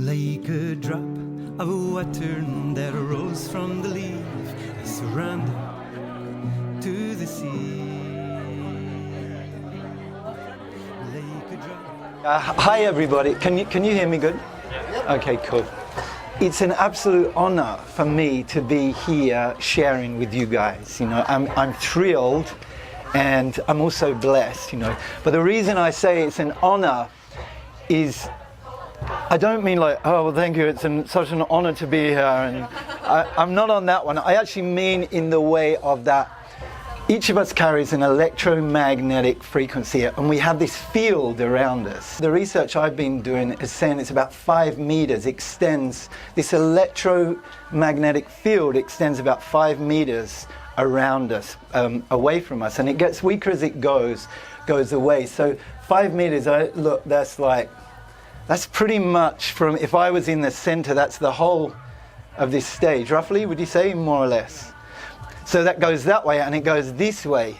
Like a drop of water that rolls from the leaf, I surrender to the sea. Like a drop. Hi everybody, can you hear me good? Yeah. Okay, cool. It's an absolute honor for me to be here sharing with you guys. You know, I'm thrilled and I'm also blessed, you know. But the reason I say it's an honor is I don't mean like, oh, well, thank you, it's such an honor to be here. And I'm not on that one. I actually mean in the way of that each of us carries an electromagnetic frequency and we have this field around us. The research I've been doing is saying it's about 5 meters extends, this electromagnetic field extends about 5 meters around us, away from us, and it gets weaker as it goes away. So 5 meters, look, that's pretty much from, if I was in the center, that's the whole of this stage, roughly, would you say, more or less? So that goes that way and it goes this way.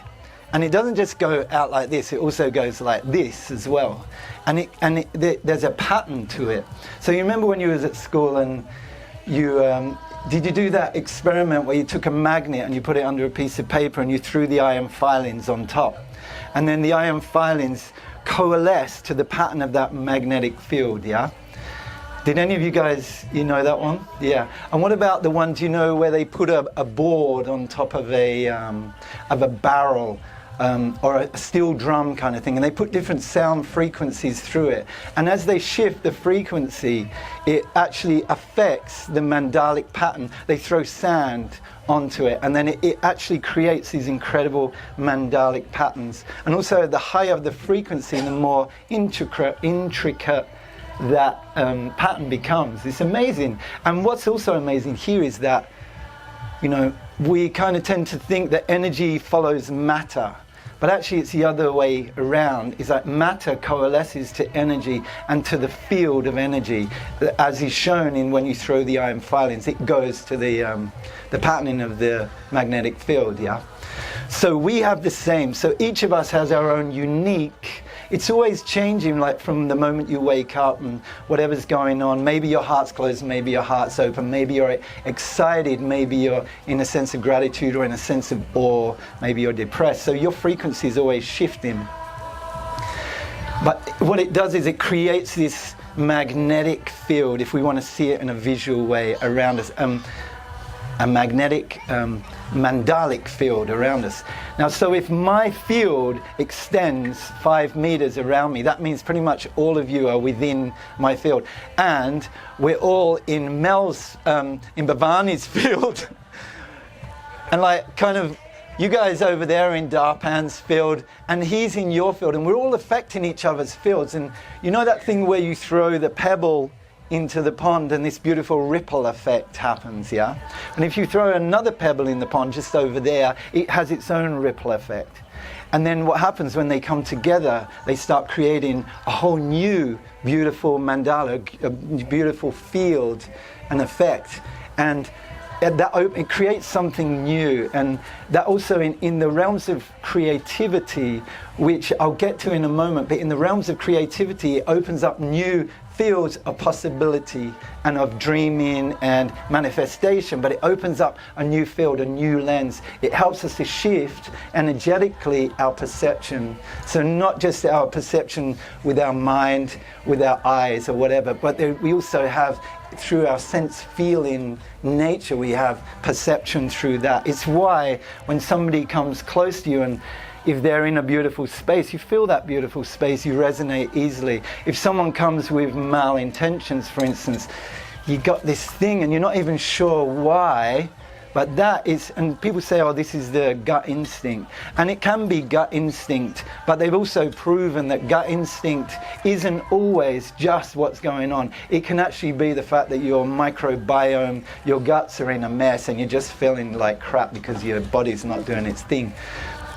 And it doesn't just go out like this, it also goes like this as well. And there's a pattern to it. So you remember when you was at school and you, did you do that experiment where you took a magnet and you put it under a piece of paper and you threw the iron filings on top? And then the iron filings coalesce to the pattern of that magnetic field, yeah? Did any of you guys, you know that one? Yeah. And what about the ones, you know, where they put a board on top of a barrel or a steel drum kind of thing, and they put different sound frequencies through it. And as they shift the frequency, it actually affects the mandalic pattern. They throw sand onto it, and then it actually creates these incredible mandalic patterns. And also, the higher the frequency, the more intricate that pattern becomes. It's amazing. And what's also amazing here is that, you know, we kind of tend to think that energy follows matter, but actually it's the other way around. Is that matter coalesces to energy and to the field of energy, as is shown in when you throw the iron filings. It goes to the patterning of the magnetic field, yeah? So we have the same. So each of us has our own unique. It's always changing, like from the moment you wake up and whatever's going on. Maybe your heart's closed, maybe your heart's open, maybe you're excited, maybe you're in a sense of gratitude or in a sense of awe, maybe you're depressed. So your frequency is always shifting. But what it does is it creates this magnetic field, if we want to see it in a visual way, around us. A magnetic mandalic field around us. Now, so if my field extends 5 meters around me, that means pretty much all of you are within my field. And we're all in Mel's, in Bhavani's field. And like kind of, you guys over there are in Darpan's field, and he's in your field, and we're all affecting each other's fields. And you know that thing where you throw the pebble into the pond and this beautiful ripple effect happens, yeah? And if you throw another pebble in the pond just over there, it has its own ripple effect. And then what happens when they come together, they start creating a whole new beautiful mandala, a beautiful field and effect. And it creates something new. And that also in the realms of creativity, which I'll get to in a moment, but in the realms of creativity, it opens up new fields of possibility and of dreaming and manifestation, but it opens up a new field, a new lens. It helps us to shift energetically our perception. So not just our perception with our mind, with our eyes or whatever, but we also have, through our sense feeling nature, we have perception through that. It's why when somebody comes close to you, and if they're in a beautiful space, you feel that beautiful space, you resonate easily. If someone comes with malintentions, for instance, you got this thing and you're not even sure why, but that is, and people say, oh, this is the gut instinct. And it can be gut instinct, but they've also proven that gut instinct isn't always just what's going on. It can actually be the fact that your microbiome, your guts are in a mess and you're just feeling like crap because your body's not doing its thing.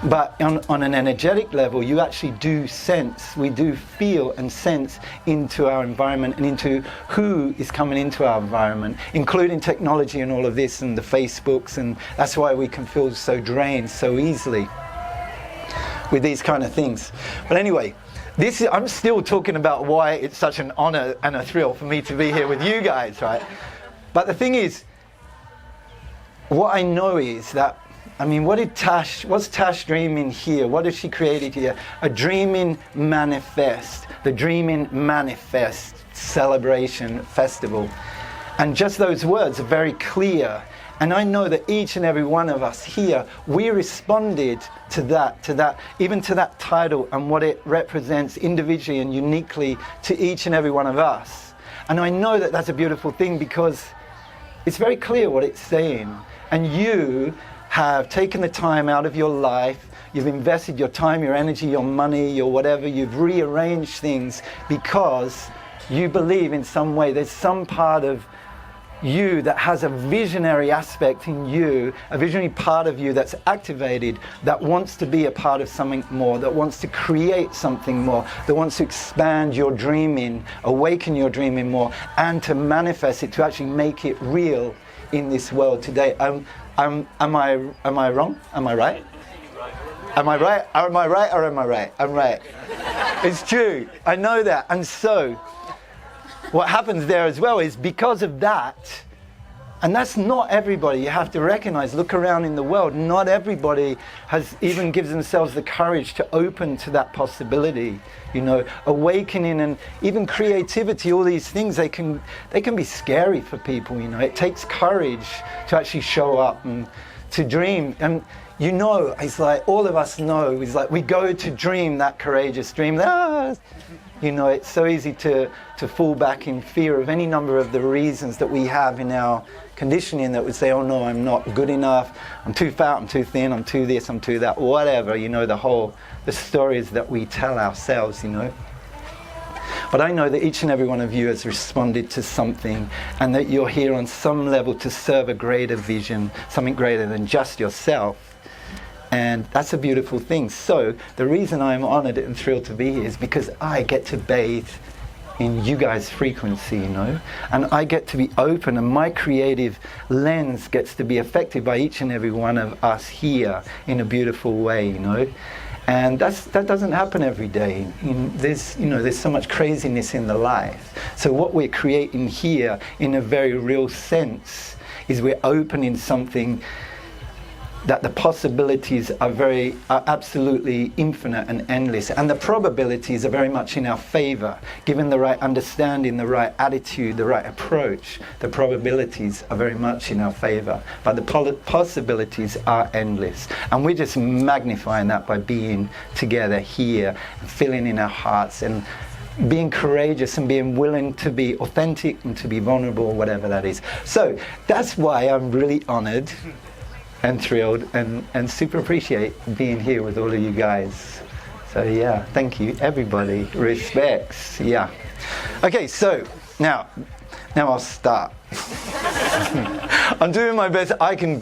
But on an energetic level, you actually do sense, we do feel and sense into our environment and into who is coming into our environment, including technology and all of this and the Facebooks, and that's why we can feel so drained so easily with these kind of things. But anyway, I'm still talking about why it's such an honor and a thrill for me to be here with you guys, right? But the thing is, what I know is that, what's Tash dreaming here? What has she created here? A dreaming manifest, the dreaming manifest celebration festival. And just those words are very clear. And I know that each and every one of us here, we responded to that, even to that title and what it represents individually and uniquely to each and every one of us. And I know that that's a beautiful thing because it's very clear what it's saying. And you have taken the time out of your life, you've invested your time, your energy, your money, your whatever, you've rearranged things because you believe in some way there's some part of you that has a visionary aspect in you, a visionary part of you that's activated, that wants to be a part of something more, that wants to create something more, that wants to expand your dreaming, awaken your dreaming more, and to manifest it, to actually make it real in this world today. Am I wrong? Am I right? Am I right? Am I right or am I right? I'm right. It's true. I know that. And so what happens there as well is because of that, and that's not everybody, you have to recognize, look around in the world, not everybody even gives themselves the courage to open to that possibility, awakening and even creativity, all these things, they can be scary for people, it takes courage to actually show up and to dream. And it's like all of us know, it's like we go to dream that courageous dream. It's so easy to fall back in fear of any number of the reasons that we have in our conditioning that would say, oh no, I'm not good enough, I'm too fat, I'm too thin, I'm too this, I'm too that, whatever, the stories that we tell ourselves, But I know that each and every one of you has responded to something, and that you're here on some level to serve a greater vision, something greater than just yourself. And that's a beautiful thing. So the reason I'm honored and thrilled to be here is because I get to bathe in you guys' frequency, and I get to be open, and my creative lens gets to be affected by each and every one of us here in a beautiful way, And that doesn't happen every day. There's so much craziness in the life. So what we're creating here, in a very real sense, is we're opening something that the possibilities are absolutely infinite and endless, and the probabilities are very much in our favor. Given the right understanding, the right attitude, the right approach, the probabilities are very much in our favor, but the possibilities are endless. And we're just magnifying that by being together here, and filling in our hearts, and being courageous and being willing to be authentic and to be vulnerable, whatever that is. So that's why I'm really honored and thrilled and super appreciate being here with all of you guys. So yeah, thank you everybody. Respects. Yeah. Okay, so now I'll start. I'm doing my best. I can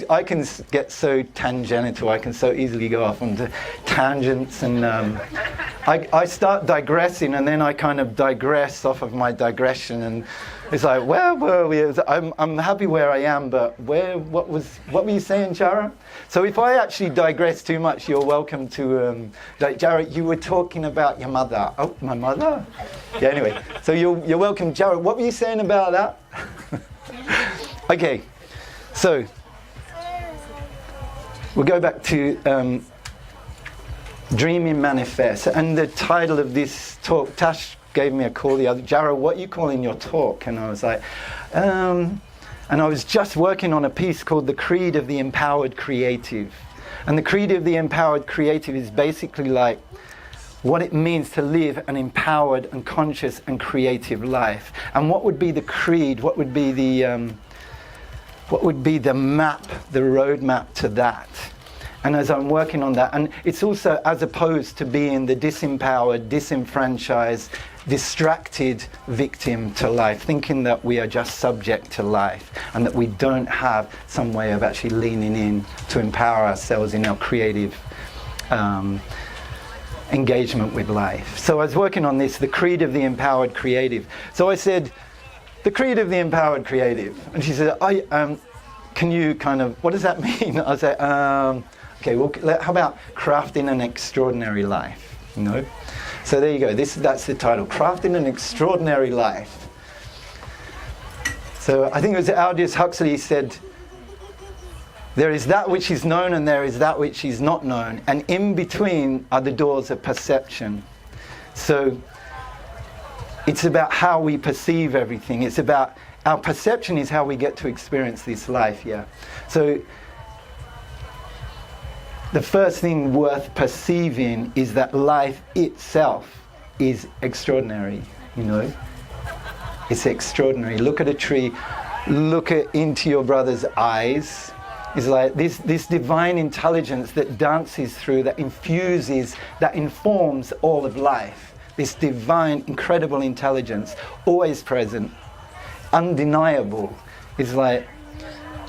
get so tangential. I can so easily go off onto tangents, and I start digressing, and then I kind of digress off of my digression, and it's like, where were we? I'm happy where I am, but what were you saying, Jarah? So if I actually digress too much, you're welcome to, Jarah, you were talking about your mother. Oh, my mother? Yeah, anyway. So you're welcome, Jarah. What were you saying about that? Okay, so we'll go back to Dreaming Manifest. And the title of this talk, Tash gave me a call the other, Jarah, what are you calling your talk? And I was like, and I was just working on a piece called The Creed of the Empowered Creative. And the Creed of the Empowered Creative is basically like what it means to live an empowered and conscious and creative life. And what would be the creed? What would be the map, the roadmap to that? And as I'm working on that, and it's also as opposed to being the disempowered, disenfranchised, distracted victim to life, thinking that we are just subject to life and that we don't have some way of actually leaning in to empower ourselves in our creative engagement with life. So I was working on this, the Creed of the Empowered Creative. So I said, the Creed of the Empowered Creative. And she said, can you kind of, what does that mean? I said, okay, well, how about crafting an extraordinary life, So there you go. That's the title, Crafting an Extraordinary Life. So I think it was Aldous Huxley said, there is that which is known and there is that which is not known, and in between are the doors of perception. So it's about how we perceive everything. It's about, our perception is how we get to experience this life, yeah. So the first thing worth perceiving is that life itself is extraordinary, you know. It's extraordinary. Look at a tree, look into your brother's eyes. It's like this divine intelligence that dances through, that infuses, that informs all of life. This divine, incredible intelligence, always present, undeniable. It's like,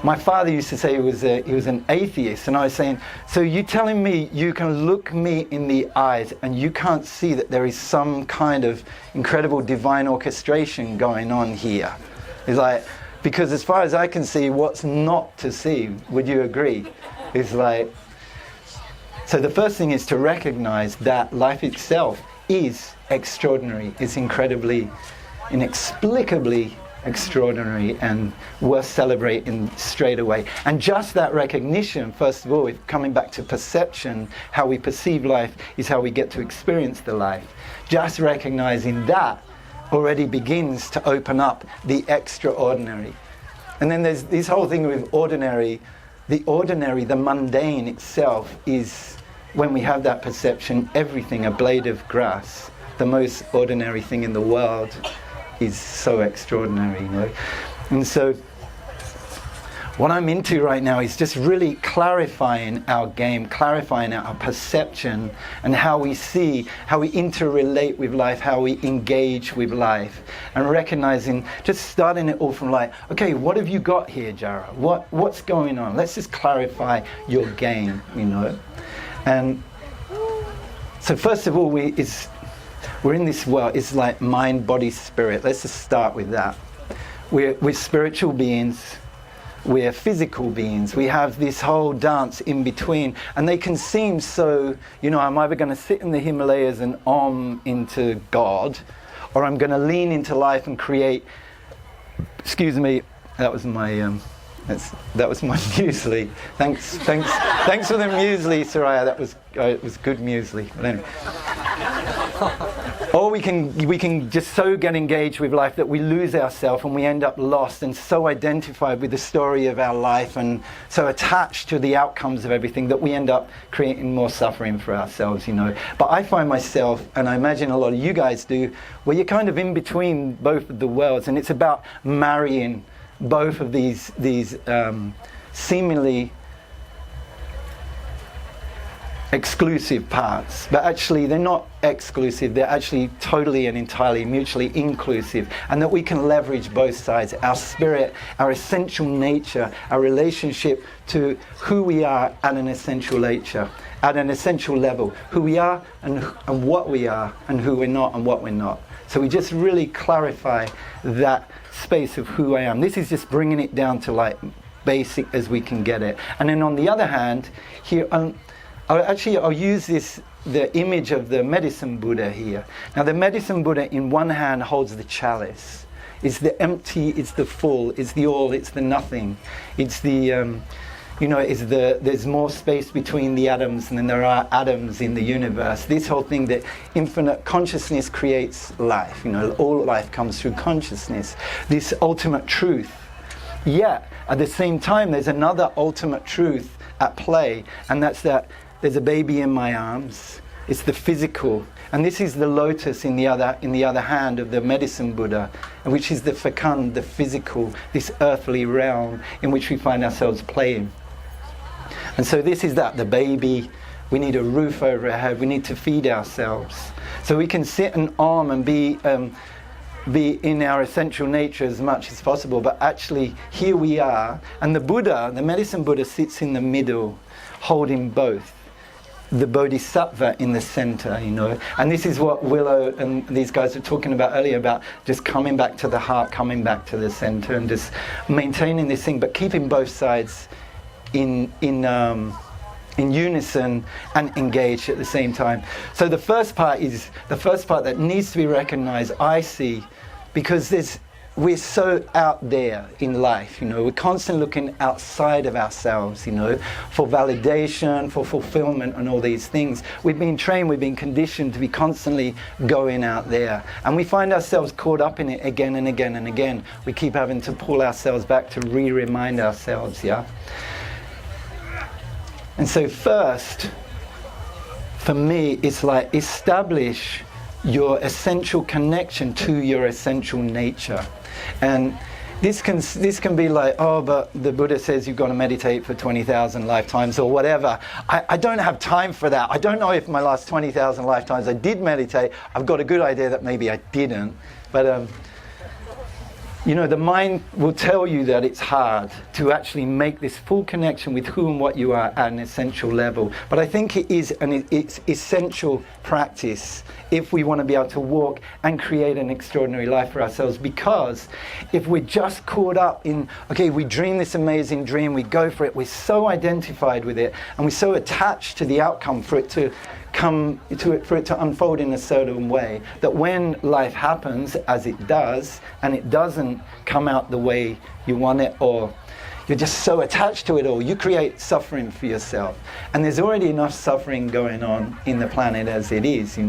my father used to say he was an atheist, and I was saying, so you telling me you can look me in the eyes and you can't see that there is some kind of incredible divine orchestration going on here? It's like, because as far as I can see, what's not to see? Would you agree? It's like, so the first thing is to recognize that life itself is extraordinary. It's incredibly, inexplicably extraordinary and worth celebrating straight away. And just that recognition, first of all, if coming back to perception, how we perceive life is how we get to experience the life. Just recognizing that already begins to open up the extraordinary. And then there's this whole thing with ordinary. The ordinary, the mundane itself is, when we have that perception, everything, a blade of grass, the most ordinary thing in the world, is so extraordinary, you know. And so what I'm into right now is just really clarifying our game, clarifying our perception and how we see, how we interrelate with life, how we engage with life, and recognizing, just starting it all from like, okay, what have you got here, Jarah? What's going on? Let's just clarify your game, you know. And so first of all, we're in this world. It's like mind, body, spirit. Let's just start with that. We're spiritual beings. We're physical beings. We have this whole dance in between, and they can seem so, you know, I'm either going to sit in the Himalayas and into God, or I'm going to lean into life and create. Excuse me, that was my muesli. Thanks for the muesli, Soraya. That was it was good muesli. But anyway. Or we can just so get engaged with life that we lose ourselves and we end up lost and so identified with the story of our life and so attached to the outcomes of everything that we end up creating more suffering for ourselves, you know. But I find myself, and I imagine a lot of you guys do, where you're kind of in between both of the worlds, and it's about marrying both of these seemingly exclusive parts, but actually they're not exclusive, they're actually totally and entirely mutually inclusive, and that we can leverage both sides, our spirit, our essential nature, our relationship to who we are at an essential nature, at an essential level, who we are and what we are, and who we're not and what we're not. So we just really clarify that space of who I am. This is just bringing it down to like basic as we can get it. And then on the other hand, here I'll use the image of the medicine Buddha here. Now the medicine Buddha in one hand holds the chalice. It's the empty, it's the full, it's the all, it's the nothing. It's the, there's more space between the atoms than there are atoms in the universe. This whole thing that infinite consciousness creates life. You know, all life comes through consciousness. This ultimate truth. Yet, at the same time, there's another ultimate truth at play, and that's that there's a baby in my arms. It's the physical, and this is the lotus in the other hand of the medicine Buddha, which is the fecund, the physical, this earthly realm in which we find ourselves playing. And so this is that, the baby. We need a roof over our head. We need to feed ourselves, so we can sit and arm and be in our essential nature as much as possible. But actually, here we are, and the Buddha, the medicine Buddha, sits in the middle, holding both. The Bodhisattva in the center, you know. And this is what Willow and these guys were talking about earlier, about just coming back to the heart, coming back to the center, and just maintaining this thing, but keeping both sides in in unison and engaged at the same time. So the first part that needs to be recognized, I see, because we're so out there in life, we're constantly looking outside of ourselves, for validation, for fulfillment and all these things. We've been trained, we've been conditioned to be constantly going out there. And we find ourselves caught up in it again and again and again. We keep having to pull ourselves back to remind ourselves, yeah? And so first, for me, it's like establish your essential connection to your essential nature. And this can be like, oh, but the Buddha says you've got to meditate for 20,000 lifetimes or whatever. I don't have time for that. I don't know if my last 20,000 lifetimes I did meditate. I've got a good idea that maybe I didn't. But the mind will tell you that it's hard to actually make this full connection with who and what you are at an essential level. But I think it's essential practice if we want to be able to walk and create an extraordinary life for ourselves. Because if we're just caught up in, okay, we dream this amazing dream, we go for it, we're so identified with it, and we're so attached to the outcome for it to unfold in a certain way, that when life happens, as it does, and it doesn't come out the way you want it, or you're just so attached to it all, you create suffering for yourself. And there's already enough suffering going on in the planet as it is,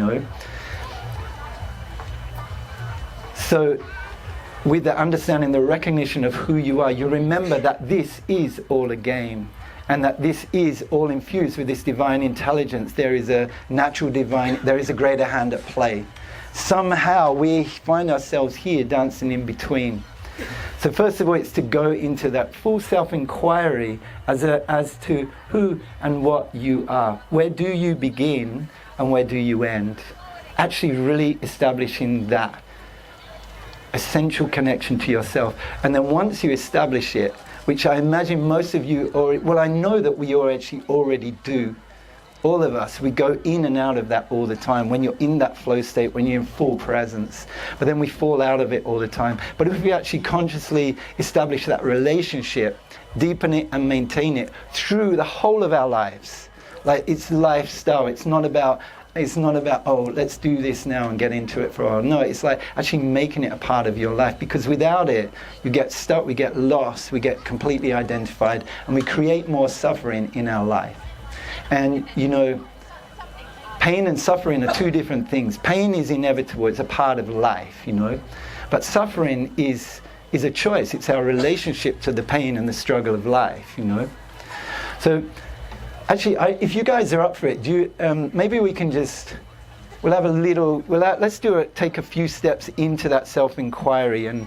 So with the understanding, the recognition of who you are, you remember that this is all a game. And that this is all infused with this divine intelligence. There is a natural divine, there is a greater hand at play. Somehow we find ourselves here dancing in between. So first of all, it's to go into that full self-inquiry as to who and what you are. Where do you begin and where do you end? Actually really establishing that essential connection to yourself. And then once you establish it, which I imagine most of you, I know that we already do. All of us, we go in and out of that all the time. When you're in that flow state, when you're in full presence, but then we fall out of it all the time. But if we actually consciously establish that relationship, deepen it and maintain it through the whole of our lives, like it's lifestyle. It's not about, oh, let's do this now and get into it for a while. No, it's like actually making it a part of your life, because without it, you get stuck, we get lost, we get completely identified, and we create more suffering in our life. And, pain and suffering are two different things. Pain is inevitable, it's a part of life, But suffering is a choice. It's our relationship to the pain and the struggle of life, So, actually, if you guys are up for it, maybe we can take a few steps into that self-inquiry, and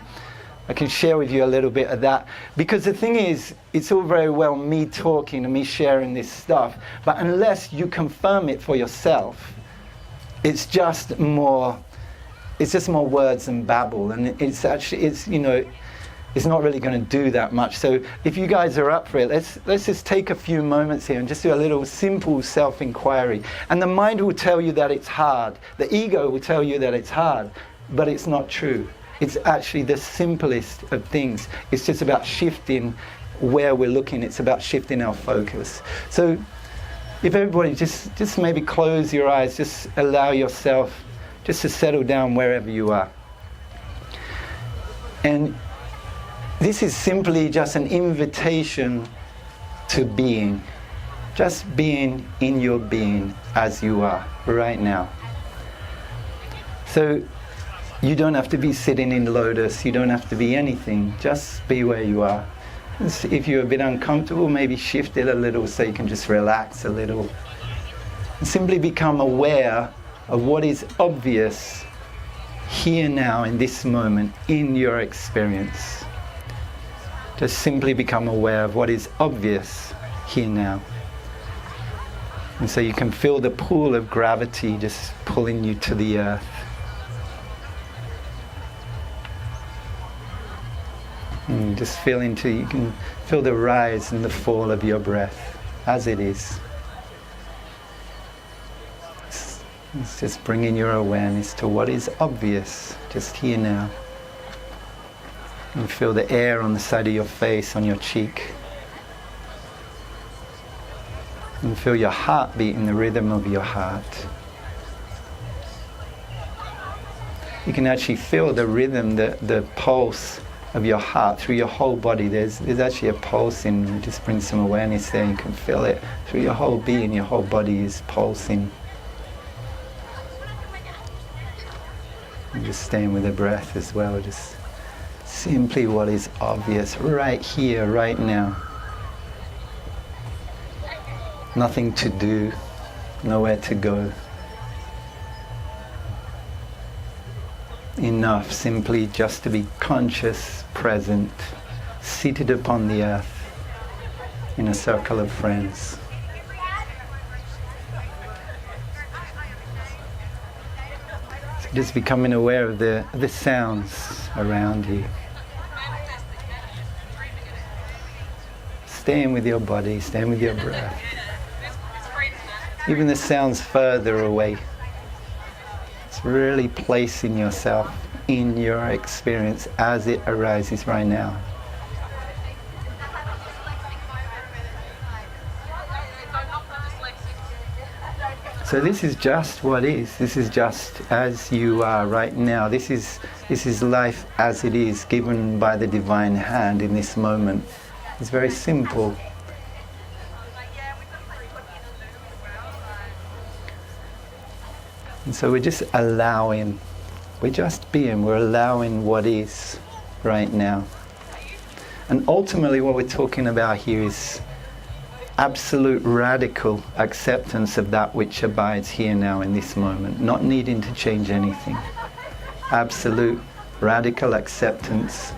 I can share with you a little bit of that. Because the thing is, it's all very well me talking and me sharing this stuff, but unless you confirm it for yourself, it's just more words and babble, and it's not really going to do that much. So if you guys are up for it, let's just take a few moments here and just do a little simple self-inquiry. And the mind will tell you that it's hard. The ego will tell you that it's hard, but it's not true. It's actually the simplest of things. It's just about shifting where we're looking. It's about shifting our focus. So if everybody just maybe close your eyes, just allow yourself just to settle down wherever you are. And this is simply just an invitation to being. Just being in your being as you are right now. So you don't have to be sitting in lotus, you don't have to be anything, just be where you are. If you're a bit uncomfortable, maybe shift it a little so you can just relax a little. And simply become aware of what is obvious here now in this moment in your experience. Just simply become aware of what is obvious here now. And so you can feel the pull of gravity just pulling you to the earth. And just feel you can feel the rise and the fall of your breath as it is. It's just bringing your awareness to what is obvious just here now. And feel the air on the side of your face, on your cheek. And feel your heartbeat in the rhythm of your heart. You can actually feel the rhythm, the pulse of your heart through your whole body. There's actually a pulsing. Just bring some awareness there. You can feel it through your whole being. Your whole body is pulsing. And just staying with the breath as well. Just simply what is obvious right here, right now. Nothing to do, nowhere to go. Enough simply just to be conscious, present, seated upon the earth in a circle of friends. So just becoming aware of the sounds around you. Staying with your body, staying with your breath. Even the sounds further away. It's really placing yourself in your experience as it arises right now. So this is just what is. This is just as you are right now. This is life as it is, given by the divine hand in this moment. It's very simple. And so we're just allowing, we're just being, we're allowing what is right now. And ultimately what we're talking about here is absolute radical acceptance of that which abides here now in this moment, not needing to change anything. Absolute radical acceptance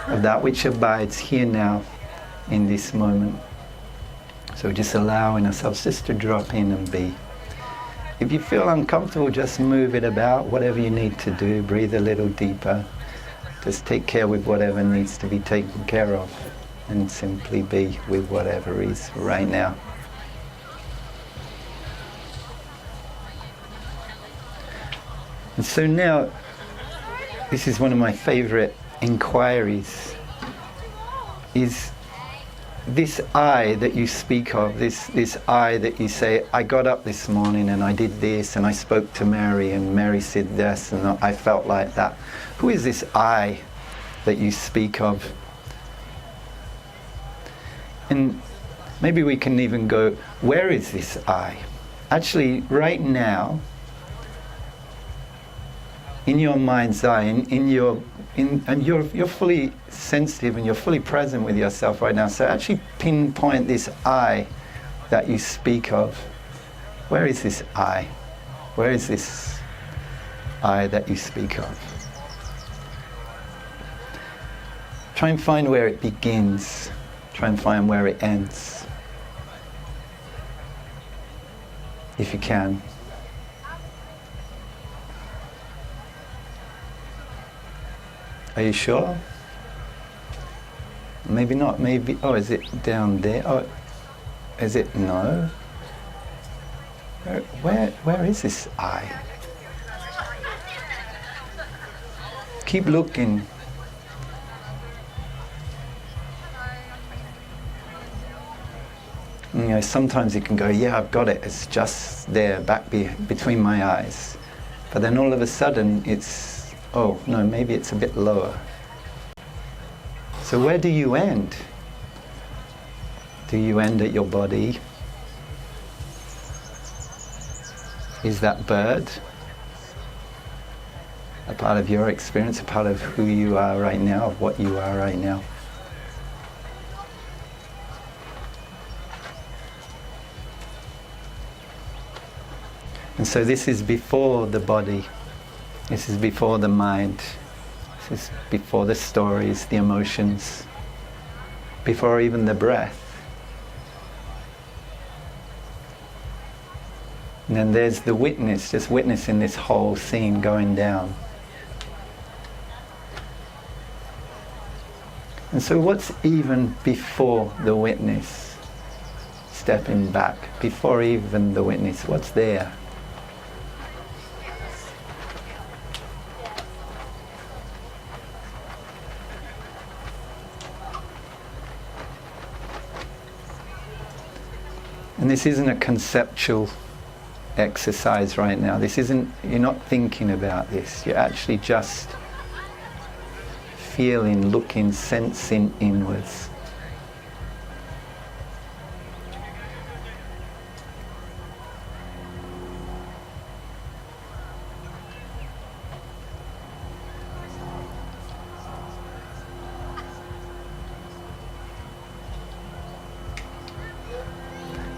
of that which abides here now in this moment. So we're just allowing ourselves just to drop in and be. If you feel uncomfortable, just move it about, whatever you need to do, breathe a little deeper. Just take care with whatever needs to be taken care of and simply be with whatever is right now. And so now, this is one of my favorite inquiries, is this I that you speak of, this I that you say, I got up this morning and I did this and I spoke to Mary and Mary said this and I felt like that. Who is this I that you speak of? And maybe we can even go, where is this I? Actually, right now, in your mind's eye, and you're fully sensitive and you're fully present with yourself right now. So actually pinpoint this I that you speak of. Where is this I? Where is this I that you speak of? Try and find where it begins. Try and find where it ends. If you can. Are you sure? Maybe not, maybe, oh, is it down there? Oh, is it, no? Where is this I? Keep looking. You know, sometimes you can go, yeah, I've got it, it's just there, back between my eyes. But then all of a sudden it's, oh, no, maybe it's a bit lower. So where do you end? Do you end at your body? Is that bird a part of your experience, a part of who you are right now, of what you are right now? And so this is before the body, this is before the mind, this is before the stories, the emotions, before even the breath. And then there's the witness, just witnessing this whole scene going down. And so what's even before the witness? Stepping back, before even the witness, what's there? And this isn't a conceptual exercise right now. This isn't, you're not thinking about this. You're actually just feeling, looking, sensing inwards.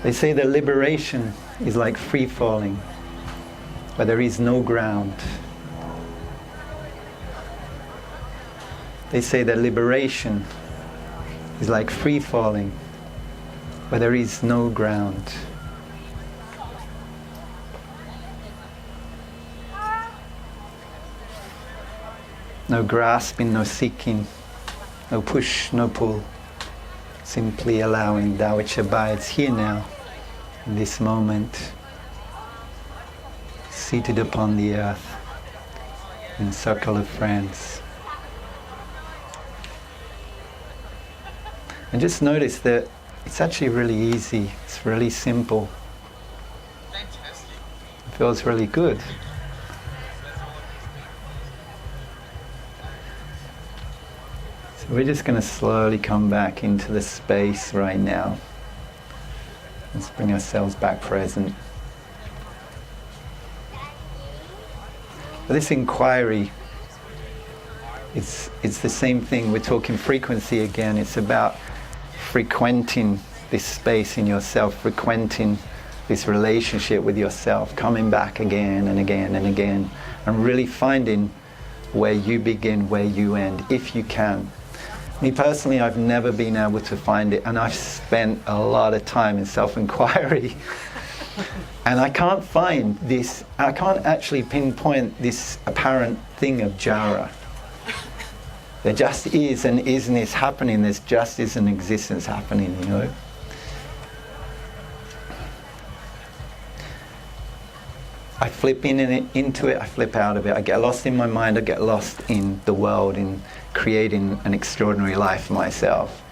They say that liberation is like free falling, where there is no ground. They say that liberation is like free falling, where there is no ground. No grasping, no seeking, no push, no pull. Simply allowing that which abides here now, in this moment, seated upon the earth, in a circle of friends. And just notice that it's actually really easy, it's really simple. It feels really good. So we're just going to slowly come back into the space right now. Let's bring ourselves back present. But this inquiry, it's the same thing. We're talking frequency again. It's about frequenting this space in yourself, frequenting this relationship with yourself, coming back again and again and again, and really finding where you begin, where you end, if you can. Me personally, I've never been able to find it, and I've spent a lot of time in self-inquiry. And I can't find this, I can't actually pinpoint this apparent thing of Jarah. There just is an isness happening, there's just is an existence happening, you know. I flip into it, I flip out of it. I get lost in my mind, I get lost in the world, in creating an extraordinary life for myself.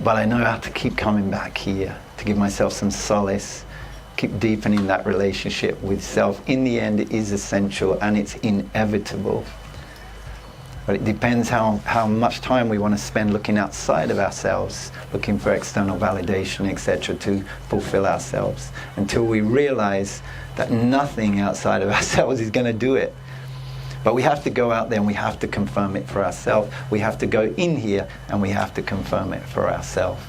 But I know how to keep coming back here, to give myself some solace, keep deepening that relationship with self. In the end, it is essential and it's inevitable. But it depends how much time we want to spend looking outside of ourselves, looking for external validation, etc., to fulfill ourselves, until we realize that nothing outside of ourselves is going to do it. But we have to go out there and we have to confirm it for ourselves. We have to go in here and we have to confirm it for ourselves.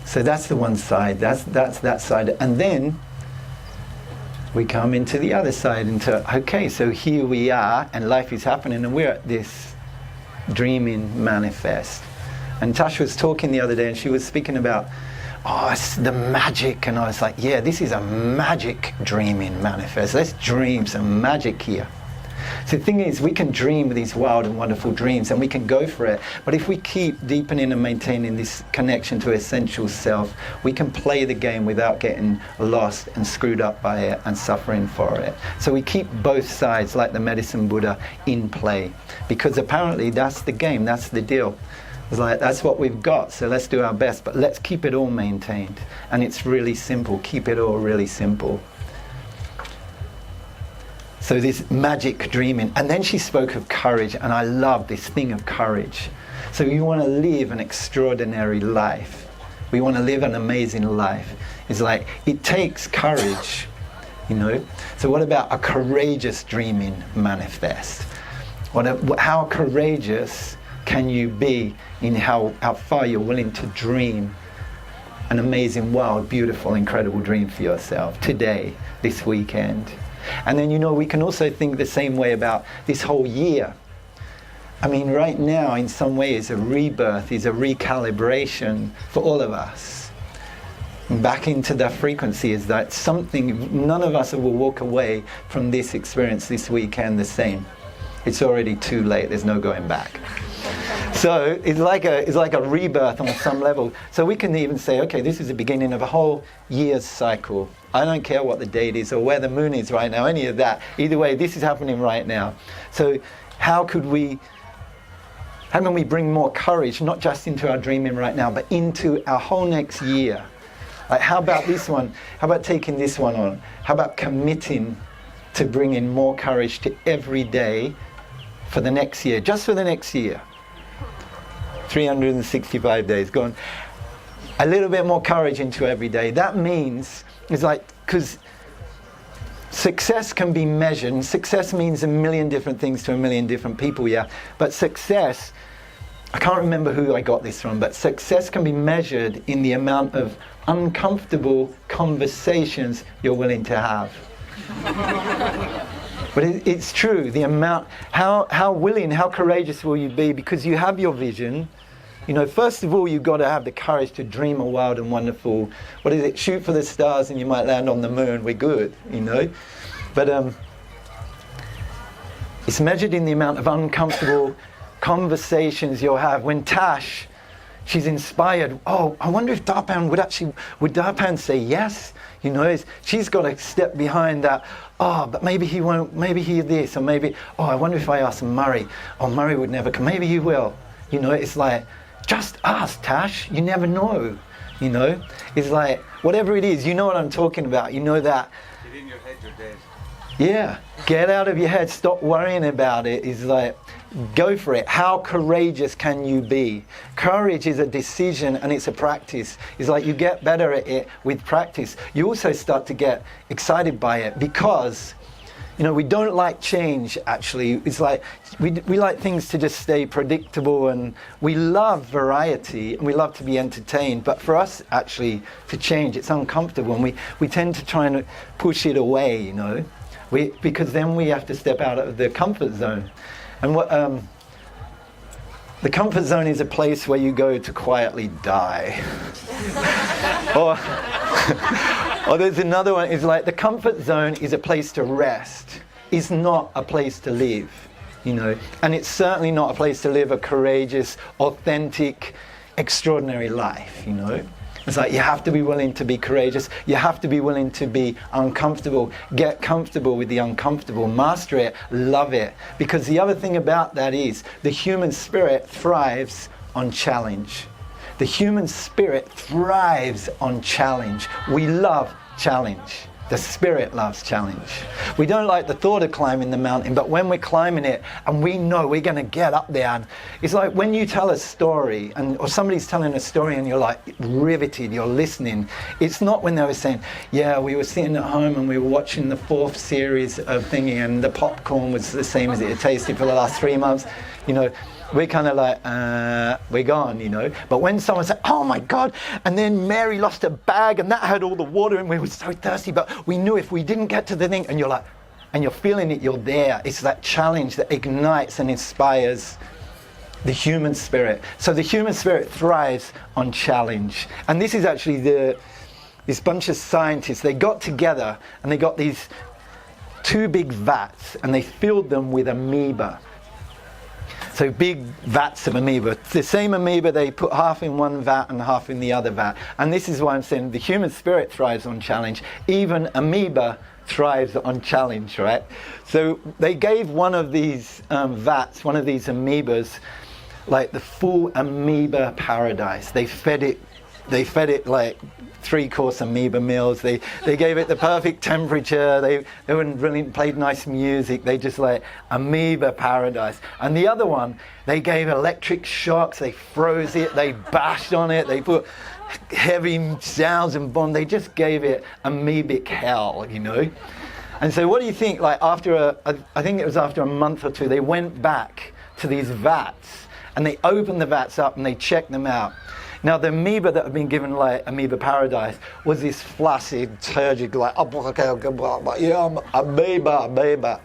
So that's the one side, that's that side. And then we come into the other side, into, okay, so here we are and life is happening and we're at this dreaming manifest. And Tash was talking the other day and she was speaking about, oh, it's the magic. And I was like, yeah, this is a magic dreaming manifest. Let's dream some magic here. So the thing is, we can dream these wild and wonderful dreams and we can go for it. But if we keep deepening and maintaining this connection to essential self, we can play the game without getting lost and screwed up by it and suffering for it. So we keep both sides, like the medicine Buddha, in play. Because apparently that's the game, that's the deal. It's like, that's what we've got, so let's do our best, but let's keep it all maintained. And it's really simple, keep it all really simple. So this magic dreaming. And then she spoke of courage, and I love this thing of courage. So you want to live an extraordinary life. We want to live an amazing life. It's like, it takes courage, you know. So what about a courageous dreaming manifest? How courageous can you be in how far you're willing to dream an amazing, wild, beautiful, incredible dream for yourself today, this weekend? And then, you know, we can also think the same way about this whole year. I mean, right now, in some ways, a rebirth is a recalibration for all of us. Back into that frequency is that something, none of us will walk away from this experience this weekend the same. It's already too late, there's no going back. So it's like a rebirth on some level. So we can even say, okay, this is the beginning of a whole year's cycle. I don't care what the date is or where the moon is right now, any of that. Either way, this is happening right now. So how could we How can we bring more courage, not just into our dreaming right now, but into our whole next year? Like, how about this one? How about taking this one on? How about committing to bringing more courage to every day for the next year, just for the next year? 365 days, go on. A little bit more courage into every day. That means, it's like, because success can be measured, and success means a million different things to a million different people, yeah. But success, I can't remember who I got this from, but success can be measured in the amount of uncomfortable conversations you're willing to have. But it's true, the amount, how willing, how courageous will you be, because you have your vision. You know, first of all, you've got to have the courage to dream a wild and wonderful, what is it, shoot for the stars and you might land on the moon, we're good, you know. But it's measured in the amount of uncomfortable conversations you'll have. When Tash, she's inspired, oh, I wonder if Darpan would Darpan say yes? You know, she's got to step behind that, oh, but maybe he won't, maybe he this, or maybe, oh, I wonder if I ask Murray, oh, Murray would never come, maybe he will. You know, it's like, just ask, Tash, you never know, you know. It's like, whatever it is, you know what I'm talking about, you know that. Get in your head, you're dead. Yeah, get out of your head, stop worrying about it. It's like, go for it. How courageous can you be? Courage is a decision and it's a practice. It's like you get better at it with practice. You also start to get excited by it because, you know, we don't like change, actually. It's like, we like things to just stay predictable, and we love variety and we love to be entertained. But for us, actually, to change, it's uncomfortable, and we tend to try and push it away, you know. Because then we have to step out of the comfort zone. And what the comfort zone is a place where you go to quietly die. or there's another one, it's like the comfort zone is a place to rest. It's not a place to live, you know. And it's certainly not a place to live a courageous, authentic, extraordinary life, you know. It's like you have to be willing to be courageous. You have to be willing to be uncomfortable. Get comfortable with the uncomfortable. Master it. Love it. Because the other thing about that is the human spirit thrives on challenge. The human spirit thrives on challenge. We love challenge. The spirit loves challenge. We don't like the thought of climbing the mountain, but when we're climbing it and we know we're going to get up there, and it's like when you tell a story or somebody's telling a story and you're like riveted, you're listening. It's not when they were saying, yeah, we were sitting at home and we were watching the 4th series of thingy and the popcorn was the same as it had tasted for the last 3 months, you know. We're kind of like, we're gone, you know. But when someone said, oh my God, and then Mary lost her bag and that had all the water and we were so thirsty, but we knew if we didn't get to the thing, and you're like, and you're feeling it, you're there. It's that challenge that ignites and inspires the human spirit. So the human spirit thrives on challenge. And this is actually this bunch of scientists, they got together and they got these 2 big vats and they filled them with amoeba. So big vats of amoeba. The same amoeba, they put half in one vat and half in the other vat. And this is why I'm saying the human spirit thrives on challenge. Even amoeba thrives on challenge, right? So they gave one of these vats, one of these amoebas, like the full amoeba paradise. They fed it like 3-course amoeba meals. They gave it the perfect temperature. They wouldn't really played nice music. They just like amoeba paradise. And the other one, they gave electric shocks. They froze it. They bashed on it. They put heavy sounds and bombs. They just gave it amoebic hell, you know. And so what do you think? Like after I think it was after a month or 2, they went back to these vats and they opened the vats up and they checked them out. Now the amoeba that had been given like amoeba paradise was this flaccid, turgid, like, yeah, I'm amoeba.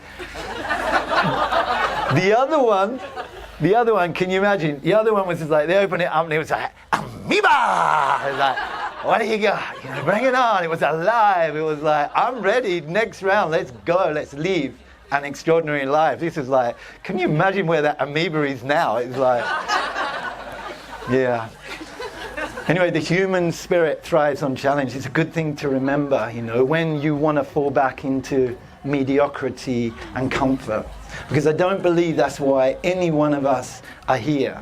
The other one, can you imagine? The other one was just like, they opened it up and it was like, amoeba! It was like, what do you got? You know, bring it on. It was alive. It was like, I'm ready, next round, let's go, let's live an extraordinary life. This is like, can you imagine where that amoeba is now? It's like, yeah. Anyway, the human spirit thrives on challenge. It's a good thing to remember, you know, when you want to fall back into mediocrity and comfort. Because I don't believe that's why any one of us are here,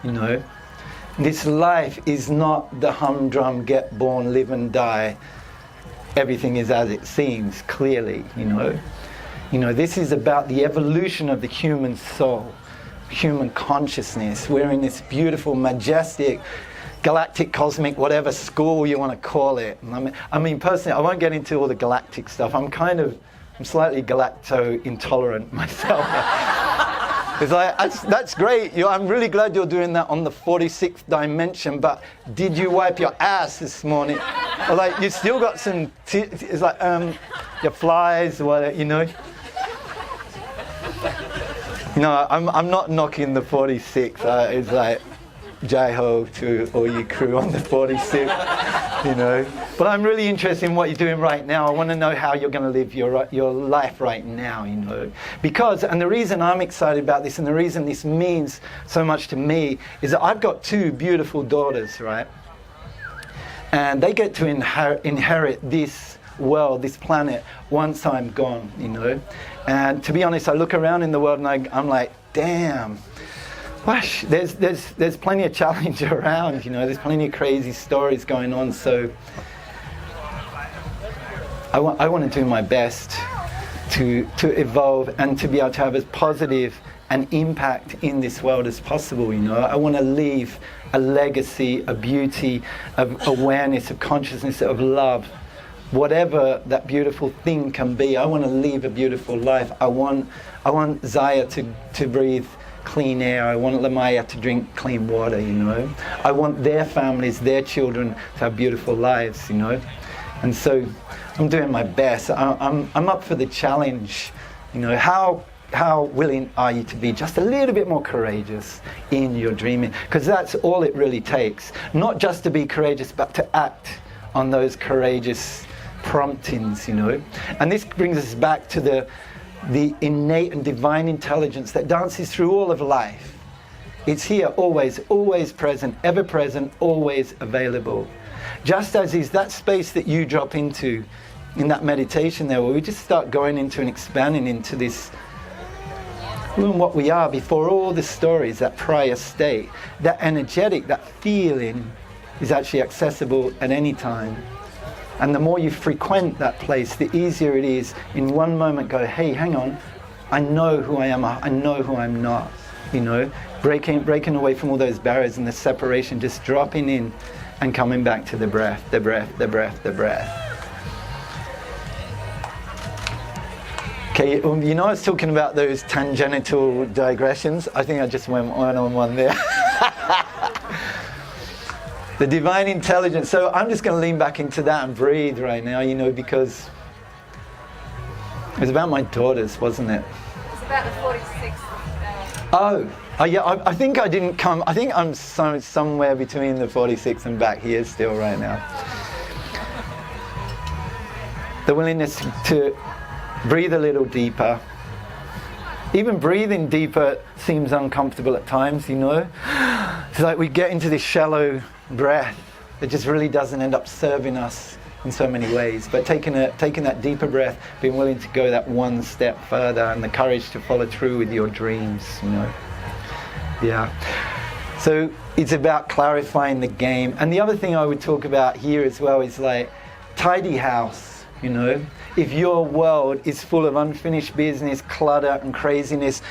you know. This life is not the humdrum, get born, live and die. Everything is as it seems, clearly, you know. You know, this is about the evolution of the human soul, human consciousness. We're in this beautiful, majestic, galactic, cosmic, whatever school you want to call it. I mean, personally, I won't get into all the galactic stuff. I'm slightly galacto intolerant myself. It's like, that's great. I'm really glad you're doing that on the 46th dimension, but did you wipe your ass this morning? Or like, you still got some, it's like, your flies, whatever, you know? No, I'm not knocking the 46. It's like, Jai-ho to all you crew on the 46, you know. But I'm really interested in what you're doing right now. I want to know how you're going to live your life right now, you know. Because, and the reason I'm excited about this and the reason this means so much to me is that I've got 2 beautiful daughters, right? And they get to inherit this world, this planet, once I'm gone, you know. And to be honest, I look around in the world and I'm like, damn. Gosh, there's plenty of challenge around, you know, there's plenty of crazy stories going on, so I want to do my best to evolve and to be able to have as positive an impact in this world as possible, you know. I want to leave a legacy, a beauty, of awareness, of consciousness, of love. Whatever that beautiful thing can be, I want to live a beautiful life. I want Zaya to breathe clean air. I want Lamaya to drink clean water, you know. I want their families, their children to have beautiful lives, you know. And so I'm doing my best. I'm up for the challenge, you know. How willing are you to be just a little bit more courageous in your dreaming? Because that's all it really takes. Not just to be courageous, but to act on those courageous promptings, you know. And this brings us back to the innate and divine intelligence that dances through all of life. It's here, always, always present, ever present, always available. Just as is that space that you drop into in that meditation there, where we just start going into and expanding into this, what we are before all the stories, that prior state, that energetic, that feeling is actually accessible at any time. And the more you frequent that place, the easier it is in one moment go, hey, hang on, I know who I am, I know who I'm not, you know, breaking away from all those barriers and the separation, just dropping in and coming back to the breath, the breath, the breath, the breath. Okay, you know I was talking about those tangential digressions. I think I just went one there. The divine intelligence. So I'm just going to lean back into that and breathe right now, you know, because it was about my daughters, wasn't it? It's about the 46th. Oh yeah, I think I didn't come. I think I'm somewhere between the 46 and back here still right now. The willingness to breathe a little deeper. Even breathing deeper seems uncomfortable at times, you know. It's like we get into this shallow breath that just really doesn't end up serving us in so many ways. But taking that deeper breath, being willing to go that one step further, and the courage to follow through with your dreams, you know. Yeah. So it's about clarifying the game. And the other thing I would talk about here as well is like tidy house, you know. If your world is full of unfinished business, clutter and craziness,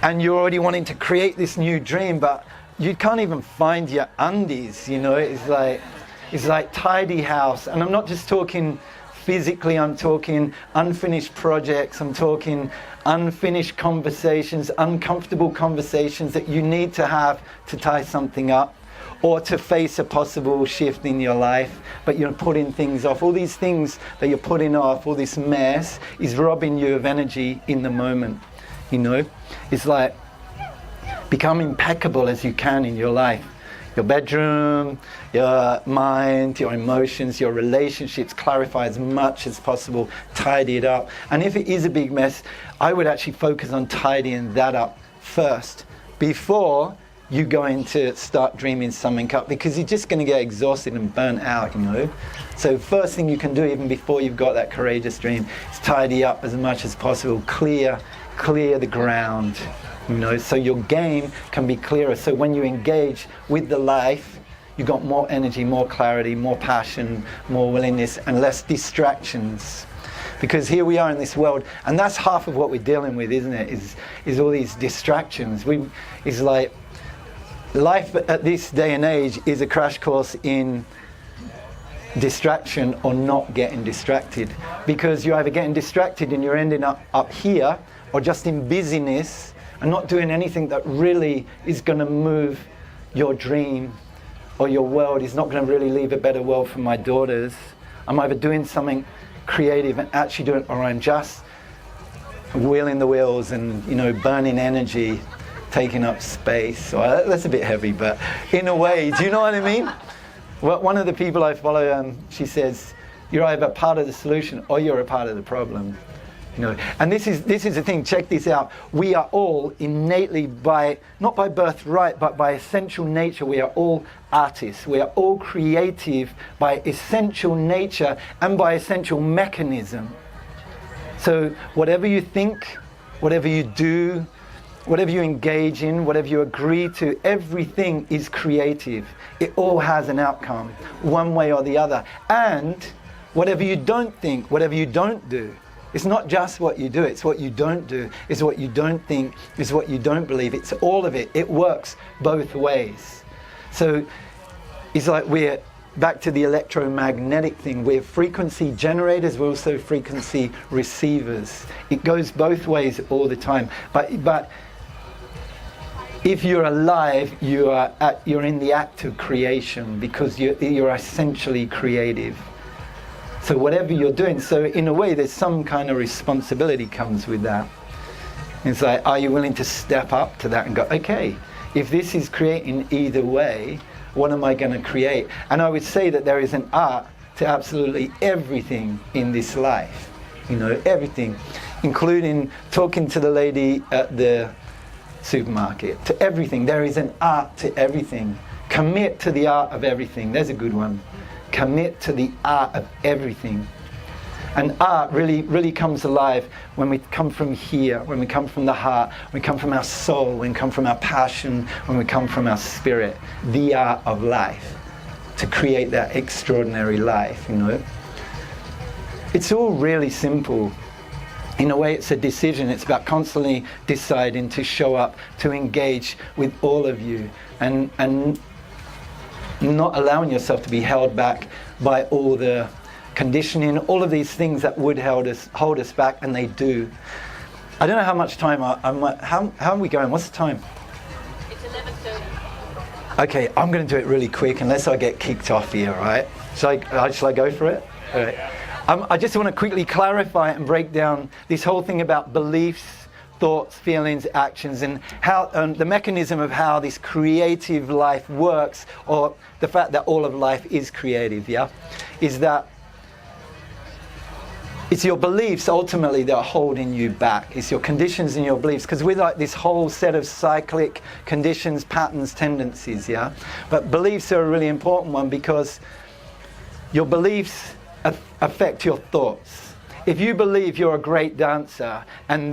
and you're already wanting to create this new dream, but you can't even find your undies, you know, it's like tidy house. And I'm not just talking physically, I'm talking unfinished projects, I'm talking unfinished conversations, uncomfortable conversations that you need to have to tie something up or to face a possible shift in your life, but you're putting things off. All these things that you're putting off, all this mess is robbing you of energy in the moment, you know. It's like become impeccable as you can in your life. Your bedroom, your mind, your emotions, your relationships, clarify as much as possible, tidy it up. And if it is a big mess, I would actually focus on tidying that up first, before you're going to start dreaming something up, because you're just going to get exhausted and burnt out, you know. So first thing you can do, even before you've got that courageous dream, is tidy up as much as possible, clear the ground, you know, so your game can be clearer. So when you engage with the life, you've got more energy, more clarity, more passion, more willingness, and less distractions. Because here we are in this world, and that's half of what we're dealing with, isn't it? Is all these distractions. It's like life at this day and age is a crash course in distraction or not getting distracted. Because you're either getting distracted and you're ending up here, or just in busyness and not doing anything that really is going to move your dream or your world. Is not going to really leave a better world for my daughters. I'm either doing something creative and actually doing it, or I'm just wheeling the wheels and, you know, burning energy, taking up space. So that's a bit heavy, but in a way, do you know what I mean? Well, one of the people I follow, she says, you're either part of the solution or you're a part of the problem. You know, and this is the thing. Check this out. We are all innately, not by birthright, but by essential nature, we are all artists. We are all creative by essential nature and by essential mechanism. So whatever you think, whatever you do, whatever you engage in, whatever you agree to, everything is creative. It all has an outcome, one way or the other. And whatever you don't think, whatever you don't do, it's not just what you do, it's what you don't do, it's what you don't think, it's what you don't believe, it's all of it. It works both ways. So it's like we're back to the electromagnetic thing. We're frequency generators, we're also frequency receivers. It goes both ways all the time. But if you're alive, you're in the act of creation, because you're essentially creative. So whatever you're doing, so in a way there's some kind of responsibility comes with that. It's like, are you willing to step up to that and go, okay, if this is creating either way, what am I going to create? And I would say that there is an art to absolutely everything in this life. You know, everything, including talking to the lady at the supermarket, to everything. There is an art to everything. Commit to the art of everything. There's a good one. Commit to the art of everything. And art really comes alive when we come from here, when we come from the heart, when we come from our soul, when we come from our passion, when we come from our spirit. The art of life, to create that extraordinary life, you know. It's all really simple. In a way, it's a decision. It's about constantly deciding to show up, to engage with all of you, and not allowing yourself to be held back by all the conditioning, all of these things that would hold us back, and they do. I don't know how much time how are we going? What's the time? It's 11:30. Okay, I'm going to do it really quick unless I get kicked off here, all right? Shall I go for it? All right. I just want to quickly clarify and break down this whole thing about beliefs, thoughts, feelings, actions, and how the mechanism of how this creative life works, or the fact that all of life is creative, is that it's your beliefs ultimately that are holding you back. It's your conditions and your beliefs, because we're like this whole set of cyclic conditions, patterns, tendencies, But beliefs are a really important one, because your beliefs affect your thoughts. If you believe you're a great dancer and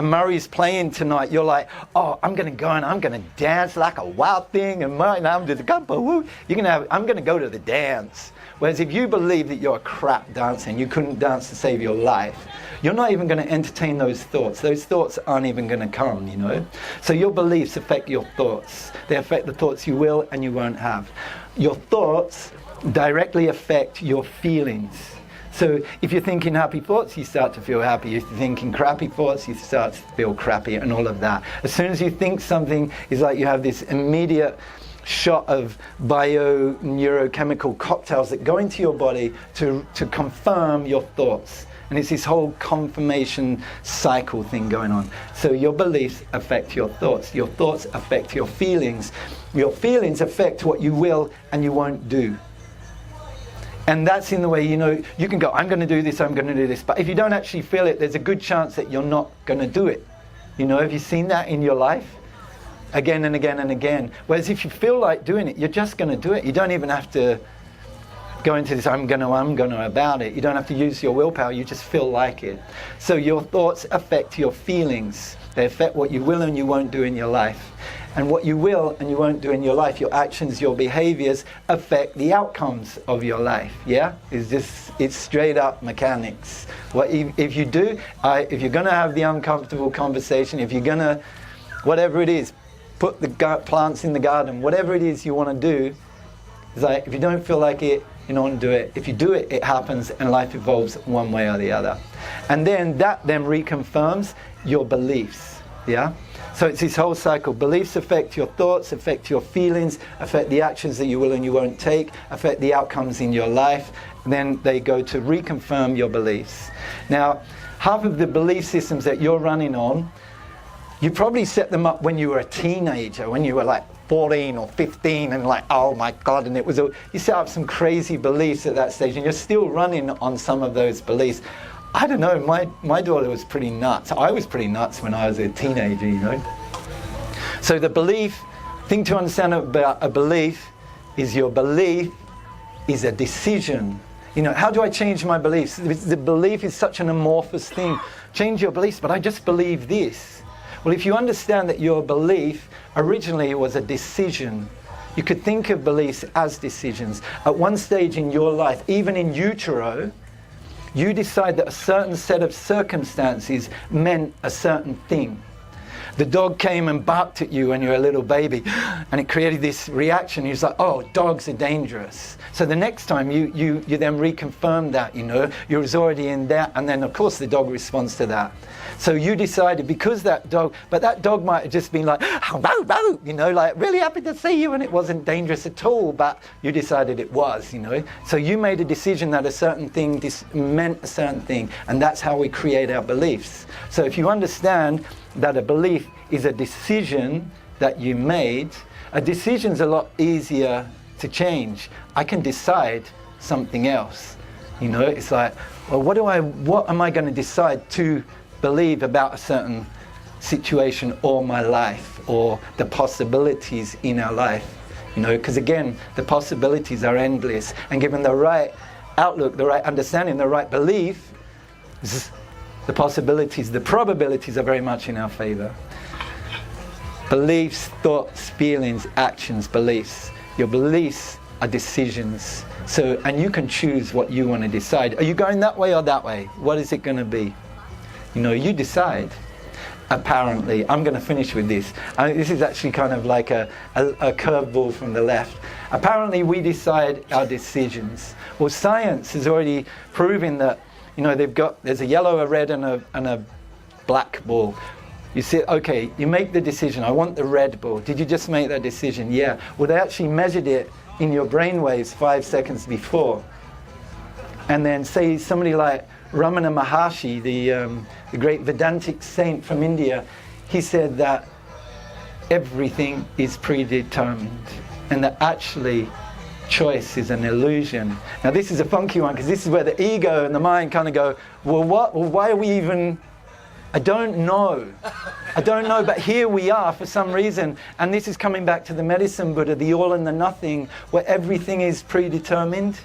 Murray's playing tonight, you're like, oh, I'm going to go and I'm going to dance like a wild thing, and I'm just I'm going to go to the dance. Whereas if you believe that you're a crap dancer and you couldn't dance to save your life, you're not even going to entertain those thoughts. Those thoughts aren't even going to come, you know. So your beliefs affect your thoughts. They affect the thoughts you will and you won't have. Your thoughts directly affect your feelings. So if you're thinking happy thoughts, you start to feel happy. If you're thinking crappy thoughts, you start to feel crappy, and all of that. As soon as you think something, it's like you have this immediate shot of bio-neurochemical cocktails that go into your body to confirm your thoughts. And it's this whole confirmation cycle thing going on. So your beliefs affect your thoughts. Your thoughts affect your feelings. Your feelings affect what you will and you won't do. And that's in the way, you know, you can go, I'm going to do this, I'm going to do this. But if you don't actually feel it, there's a good chance that you're not going to do it. You know, have you seen that in your life? again and again and again. Whereas if you feel like doing it, you're just going to do it. You don't even have to go into this I'm gonna about it. You don't have to use your willpower, you just feel like it. So your thoughts affect your feelings. They affect what you will and you won't do in your life. And what you will and you won't do in your life, your actions, your behaviors, affect the outcomes of your life. Yeah? It's straight up mechanics. If you do, if you're gonna have the uncomfortable conversation, if you're gonna, whatever it is, put the plants in the garden, whatever it is you wanna do, it's like, if you don't feel like it, you don't do it. If you do it, it happens, and life evolves one way or the other. And then that then reconfirms your beliefs. Yeah? So it's this whole cycle. Beliefs affect your thoughts, affect your feelings, affect the actions that you will and you won't take, affect the outcomes in your life. And then they go to reconfirm your beliefs. Now, half of the belief systems that you're running on, you probably set them up when you were a teenager, when you were like 14 or 15 and like, oh my God, and you set up some crazy beliefs at that stage and you're still running on some of those beliefs. I don't know, my daughter was pretty nuts. I was pretty nuts when I was a teenager, you know. So the thing to understand about a belief is your belief is a decision. You know, how do I change my beliefs? The belief is such an amorphous thing. Change your beliefs, but I just believe this. Well, if you understand that your belief originally was a decision, you could think of beliefs as decisions. At one stage in your life, even in utero, you decide that a certain set of circumstances meant a certain thing. The dog came and barked at you when you were a little baby, and it created this reaction. You're like, oh, dogs are dangerous. So the next time you then reconfirm that, you know, you was already in that, and then of course the dog responds to that. So you decided because that dog might have just been like, oh, you know, like really happy to see you, and it wasn't dangerous at all, but you decided it was, you know. So you made a decision that a certain thing meant a certain thing, and that's how we create our beliefs. So if you understand that a belief is a decision that you made, a decision's a lot easier to change. I can decide something else. You know, it's like, well, what am I going to decide to believe about a certain situation or my life or the possibilities in our life? You know, because again, the possibilities are endless, and given the right outlook, the right understanding, the right belief, the possibilities, the probabilities are very much in our favor. Beliefs, thoughts, feelings, actions, beliefs. Your beliefs are decisions. So, and you can choose what you want to decide. Are you going that way or that way? What is it going to be? You know, you decide. Apparently, I'm going to finish with this. This is actually kind of like a curveball from the left. Apparently, we decide our decisions. Well, science has already proven that, you know, there's a yellow, a red, and a black ball. You say, okay, you make the decision, I want the red ball. Did you just make that decision? Yeah. Well, they actually measured it in your brainwaves 5 seconds before. And then say somebody like Ramana Maharshi, the great Vedantic saint from India, he said that everything is predetermined and that actually choice is an illusion. Now this is a funky one because this is where the ego and the mind kind of go, well, why are we even... I don't know, but here we are for some reason. And this is coming back to the medicine Buddha, the all and the nothing, where everything is predetermined,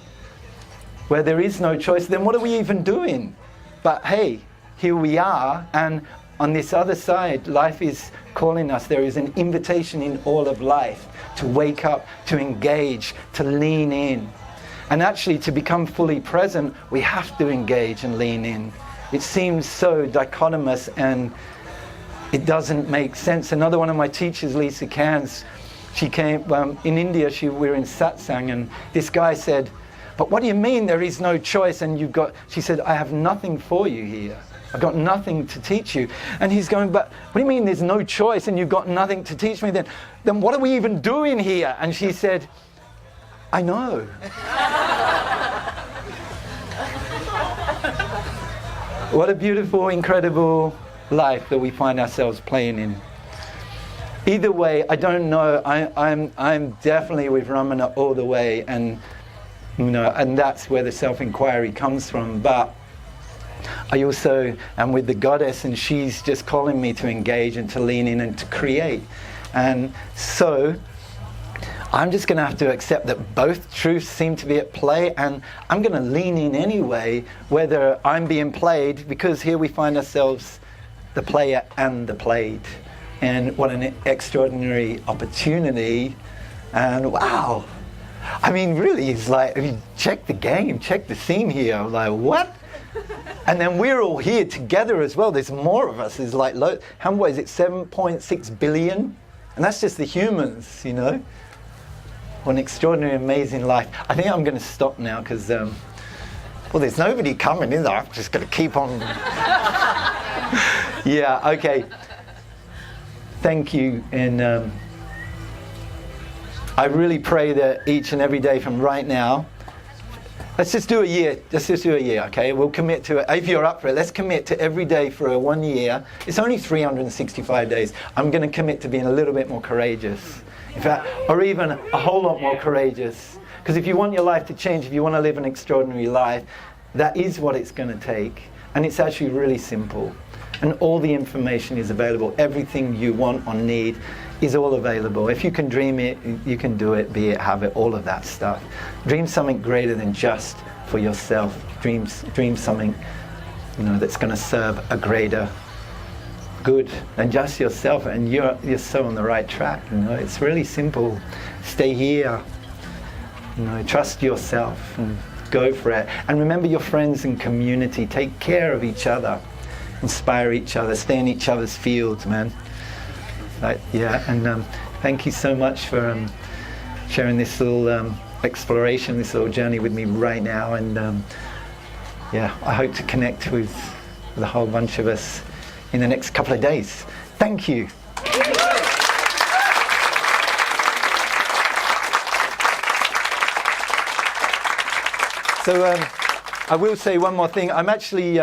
where there is no choice. Then what are we even doing? But hey, here we are, and on this other side, life is calling us. There is an invitation in all of life to wake up, to engage, to lean in. And actually, to become fully present, we have to engage and lean in. It seems so dichotomous and it doesn't make sense. Another one of my teachers, Lisa Cairns, she came, in India, we were in satsang, and this guy said, but what do you mean there is no choice and she said, I have nothing for you here. I've got nothing to teach you. And he's going, but what do you mean there's no choice and you've got nothing to teach me then? Then what are we even doing here? And she said, I know. What a beautiful, incredible life that we find ourselves playing in. Either way, I don't know. I'm definitely with Ramana all the way, and you know, and that's where the self-inquiry comes from. But I also am with the goddess, and she's just calling me to engage and to lean in and to create. And so I'm just going to have to accept that both truths seem to be at play, and I'm going to lean in anyway, whether I'm being played, because here we find ourselves the player and the played. And what an extraordinary opportunity. And wow, I mean, really, it's like, I mean, check the game, check the scene here. I'm like, what? And then we're all here together as well. There's more of us. There's like, how much is it, 7.6 billion? And that's just the humans, you know. What an extraordinary, amazing life. I think I'm going to stop now because, well, there's nobody coming, is there? I'm just going to keep on. Yeah, okay. Thank you. And I really pray that each and every day from right now, let's just do a year. Let's just do a year, okay? We'll commit to it. If you're up for it, let's commit to every day for 1 year. It's only 365 days. I'm going to commit to being a little bit more courageous. In fact, or even a whole lot more courageous. Because if you want your life to change, if you want to live an extraordinary life, that is what it's going to take. And it's actually really simple. And all the information is available. Everything you want or need is all available. If you can dream it, you can do it, be it, have it, all of that stuff. Dream something greater than just for yourself. Dream something, you know, that's going to serve a greater good than just yourself, and you're so on the right track. You know, it's really simple. Stay here. You know, trust yourself and go for it. And remember your friends and community. Take care of each other. Inspire each other. Stay in each other's fields, man. Yeah, and thank you so much for sharing this little exploration, this little journey with me right now. And yeah, I hope to connect with a whole bunch of us in the next couple of days. Thank you. So I will say one more thing. I'm actually,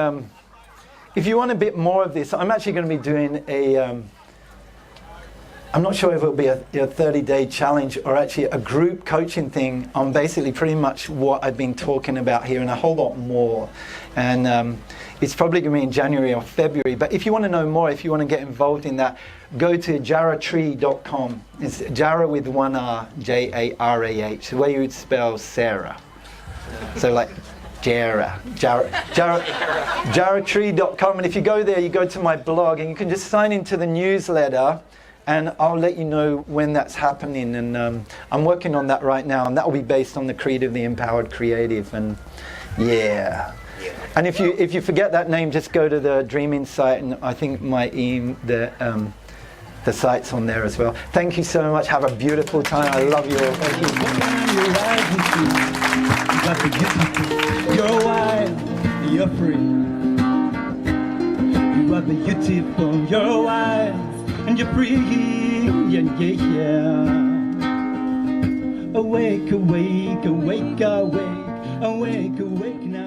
if you want a bit more of this, I'm actually going to be doing a, I'm not sure if it'll be a 30-day challenge or actually a group coaching thing on basically pretty much what I've been talking about here and a whole lot more. And it's probably going to be in January or February. But if you want to know more, if you want to get involved in that, go to jarahtree.com. It's Jarah with one R, Jarah, the way you would spell Sarah. So like Jarahtree.com. And if you go there, you go to my blog and you can just sign into the newsletter, and I'll let you know when that's happening. And I'm working on that right now, and that will be based on the Creed of the Empowered Creative. And yeah. And if you forget that name, just go to the Dreaming site, and I think the site's on there as well. Thank you so much. Have a beautiful time. I love you all. Thank you. You're wild, you're free. You are beautiful, you're wild, and you're free. Yeah, yeah, yeah. Awake, awake, awake, awake, awake, awake now.